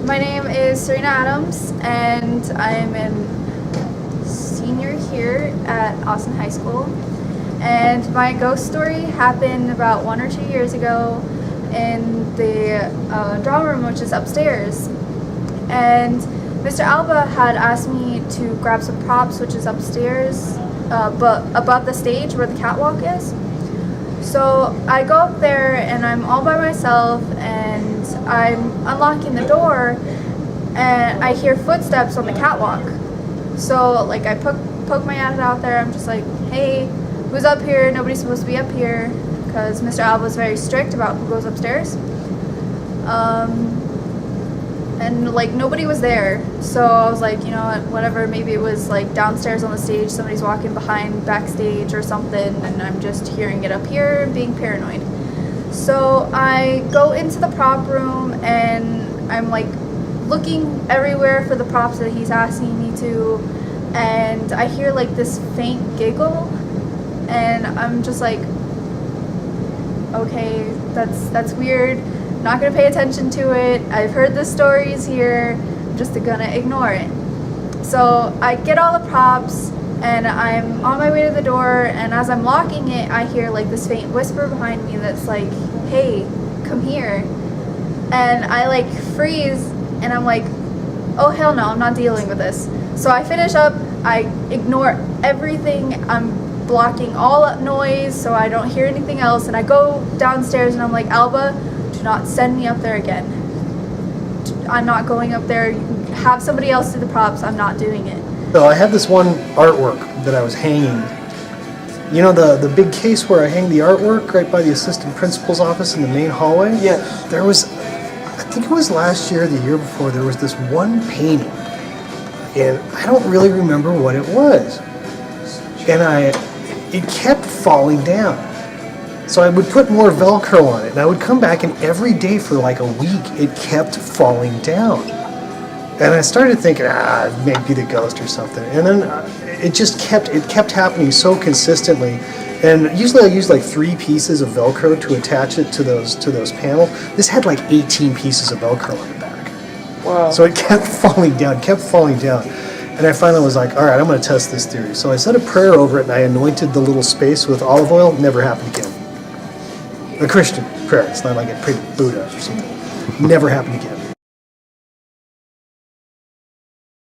My name is Serena Adams, and I'm a senior here at Austin High School. And my ghost story happened about 1 or 2 years ago in the drama room, which is upstairs. And Mr. Alba had asked me to grab some props, which is upstairs, but above the stage where the catwalk is. So I go up there and I'm all by myself and I'm unlocking the door and I hear footsteps on the catwalk. So like I poke my head out there. I'm just like, hey, who's up here? Nobody's supposed to be up here, because Mr. Alba is very strict about who goes upstairs. And like nobody was there, so I was like, you know what, whatever, maybe it was like downstairs on the stage, somebody's walking behind backstage or something, and I'm just hearing it up here and being paranoid. So I go into the prop room and I'm like looking everywhere for the props that he's asking me to, and I hear like this faint giggle, and I'm just like, okay, that's weird. Not gonna pay attention to it. I've heard the stories here. I'm just gonna ignore it. So I get all the props and I'm on my way to the door, and as I'm locking it, I hear like this faint whisper behind me that's like, hey, come here. And I like freeze and I'm like, oh hell no, I'm not dealing with this. So I finish up, I ignore everything. I'm blocking all noise so I don't hear anything else, and I go downstairs and I'm like, Alba, do not send me up there again. I'm not going up there. Have somebody else do the props. I'm not doing it. So I had this one artwork that I was hanging. You know the big case where I hang the artwork right by the assistant principal's office in the main hallway? Yes. There was, I think it was last year or the year before, there was this one painting. And I don't really remember what it was. And it kept falling down. So I would put more Velcro on it, and I would come back, and every day for like a week, it kept falling down. And I started thinking, maybe the ghost or something. And then it kept happening so consistently. And usually I use like 3 pieces of Velcro to attach it to those panels. This had like 18 pieces of Velcro on the back. Wow. So it kept falling down. And I finally was like, all right, I'm going to test this theory. So I said a prayer over it, and I anointed the little space with olive oil. Never happened again. A Christian prayer. It's not like I prayed to Buddha or something. Never happened again.